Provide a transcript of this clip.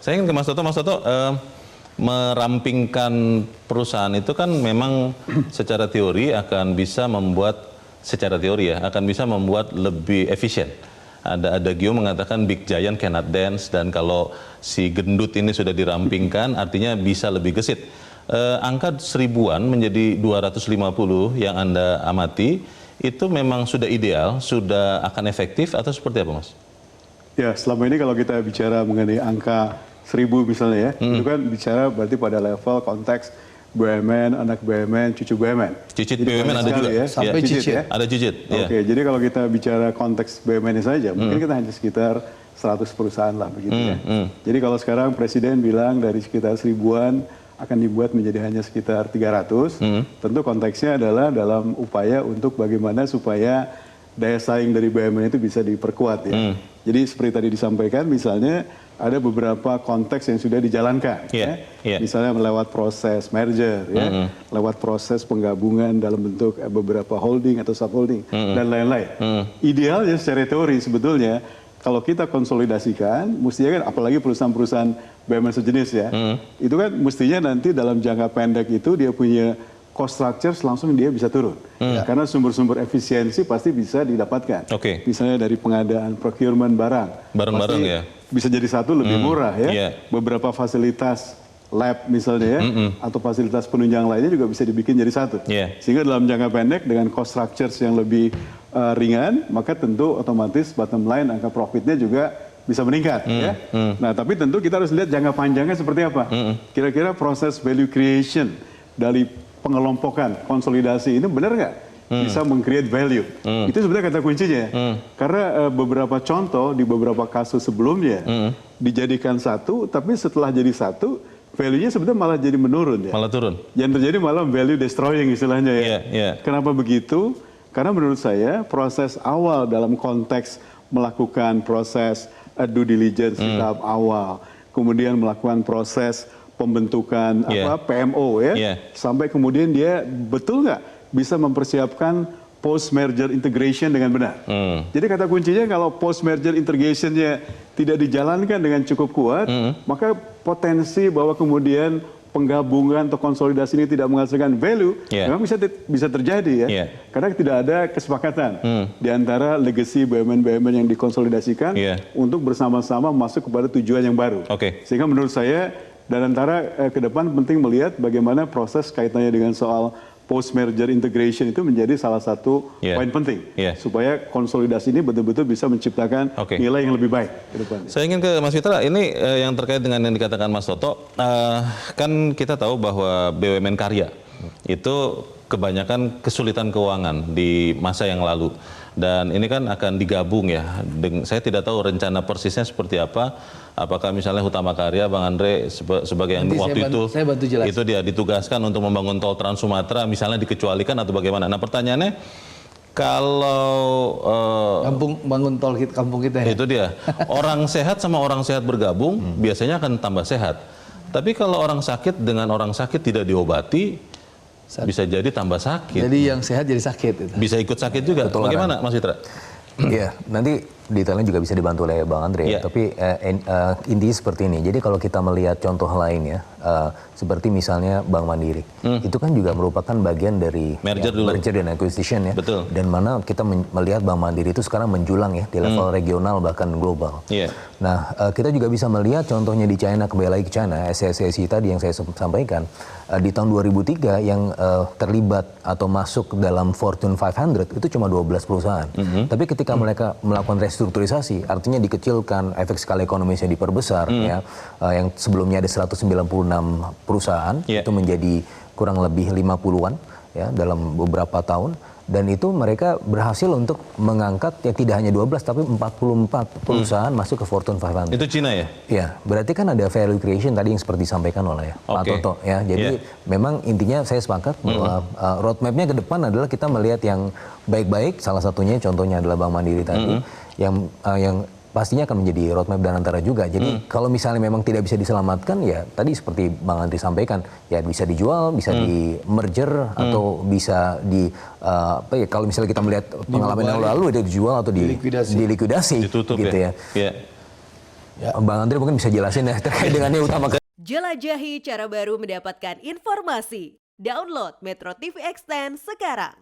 Saya ingin ke Mas Toto. Mas Toto, merampingkan perusahaan itu kan memang secara teori akan bisa membuat, akan bisa membuat lebih efisien. Ada Gio mengatakan big giant cannot dance, dan kalau si gendut ini sudah dirampingkan artinya bisa lebih gesit. Angka 1000-an menjadi 250 yang Anda amati, itu memang sudah ideal, sudah akan efektif atau seperti apa, Mas? Ya, selama ini kalau kita bicara mengenai angka 1000 misalnya ya, itu kan bicara berarti pada level konteks BUMN, anak BUMN, cucu BUMN. Cicit BUMN ada juga ya, sampai cicit ya. Ada cicit. Oke, jadi kalau kita bicara konteks BUMN saja, mungkin kita hanya sekitar 100 perusahaan lah begitu ya. Jadi kalau sekarang Presiden bilang dari sekitar 1000-an akan dibuat menjadi hanya sekitar 300, tentu konteksnya adalah dalam upaya untuk bagaimana supaya daya saing dari BUMN itu bisa diperkuat ya. Jadi seperti tadi disampaikan, misalnya ada beberapa konteks yang sudah dijalankan, misalnya lewat proses merger, ya, lewat proses penggabungan dalam bentuk beberapa holding atau subholding dan lain-lain. Idealnya secara teori sebetulnya kalau kita konsolidasikan, mestinya kan apalagi perusahaan-perusahaan BUMN sejenis ya, itu kan mestinya nanti dalam jangka pendek itu dia punya cost structure langsung dia bisa turun. Karena sumber-sumber efisiensi pasti bisa didapatkan. Misalnya dari pengadaan procurement barang-barang ya. Bisa jadi satu lebih murah ya. Beberapa fasilitas lab misalnya ya, atau fasilitas penunjang lainnya juga bisa dibikin jadi satu. Sehingga dalam jangka pendek dengan cost structures yang lebih ringan, maka tentu otomatis bottom line angka profitnya juga bisa meningkat ya. Nah, tapi tentu kita harus lihat jangka panjangnya seperti apa. Kira-kira proses value creation dari pengelompokan, konsolidasi ini benar nggak bisa meng-create value? Itu sebenarnya kata kuncinya. Karena beberapa contoh di beberapa kasus sebelumnya dijadikan satu, tapi setelah jadi satu, value-nya sebenarnya malah jadi menurun ya. Malah turun. Yang terjadi malah value destroying istilahnya ya. Kenapa begitu? Karena menurut saya proses awal dalam konteks melakukan proses due diligence di tahap awal, kemudian melakukan proses pembentukan PMO ya, sampai kemudian dia betul nggak bisa mempersiapkan post merger integration dengan benar. Jadi kata kuncinya kalau post merger integrationnya tidak dijalankan dengan cukup kuat, maka potensi bahwa kemudian penggabungan atau konsolidasi ini tidak menghasilkan value, memang bisa terjadi ya. Karena tidak ada kesepakatan di antara legacy BUMN-BUMN yang dikonsolidasikan untuk bersama-sama masuk kepada tujuan yang baru. Sehingga menurut saya dan antara ke depan penting melihat bagaimana proses kaitannya dengan soal post merger integration itu menjadi salah satu poin penting supaya konsolidasi ini betul-betul bisa menciptakan nilai yang lebih baik ke depan. Saya ingin ke Mas Fitra, ini yang terkait dengan yang dikatakan Mas Toto, kan kita tahu bahwa BUMN karya itu kebanyakan kesulitan keuangan di masa yang lalu. Dan ini kan akan digabung ya. Saya tidak tahu rencana persisnya seperti apa. Apakah misalnya Hutama Karya, Bang Andre sebagai yang waktu itu dia ditugaskan untuk membangun tol Trans Sumatera, misalnya dikecualikan atau bagaimana? Nah pertanyaannya, kalau bangun tol kampung kita ya? Itu dia. Orang sehat sama orang sehat bergabung biasanya akan tambah sehat. Tapi kalau orang sakit dengan orang sakit tidak diobati, bisa jadi tambah sakit. Jadi yang sehat jadi sakit. Itu. Bisa ikut sakit juga. Bagaimana Mas Fitra? Iya, nanti detailnya juga bisa dibantu oleh Bang Andre. Tapi intinya seperti ini. Jadi kalau kita melihat contoh lain ya, seperti misalnya Bank Mandiri, itu kan juga merupakan bagian dari merger dan acquisition ya. Betul. Dan mana kita melihat Bank Mandiri itu sekarang menjulang ya di level regional bahkan global. Nah, kita juga bisa melihat contohnya di China, kembali lagi ke China, SCSI tadi yang saya sampaikan, di tahun 2003 yang terlibat atau masuk dalam Fortune 500 itu cuma 12 perusahaan. Tapi ketika mereka melakukan restrukturisasi, artinya dikecilkan, efek skala ekonomisnya diperbesar, ya, yang sebelumnya ada 196 perusahaan, itu menjadi kurang lebih 50-an ya, dalam beberapa tahun. Dan itu mereka berhasil untuk mengangkat ya tidak hanya 12 tapi 44 perusahaan masuk ke Fortune 500. Itu Cina ya? Ya, berarti kan ada value creation tadi yang seperti disampaikan oleh Pak Toto ya. Jadi memang intinya saya sepakat bahwa roadmap-nya ke depan adalah kita melihat yang baik-baik, salah satunya contohnya adalah Bank Mandiri tadi yang pastinya akan menjadi roadmap dan antara juga. Jadi kalau misalnya memang tidak bisa diselamatkan ya tadi seperti Bang Andri sampaikan ya bisa dijual, bisa di merger atau bisa di kalau misalnya kita melihat pengalaman yang lalu itu dijual atau dilikuidasi ditutup gitu ya. Bang Andri mungkin bisa jelasin ya terkait dengan yang utama. Jelajahi cara baru mendapatkan informasi. Download Metro TV Extend sekarang.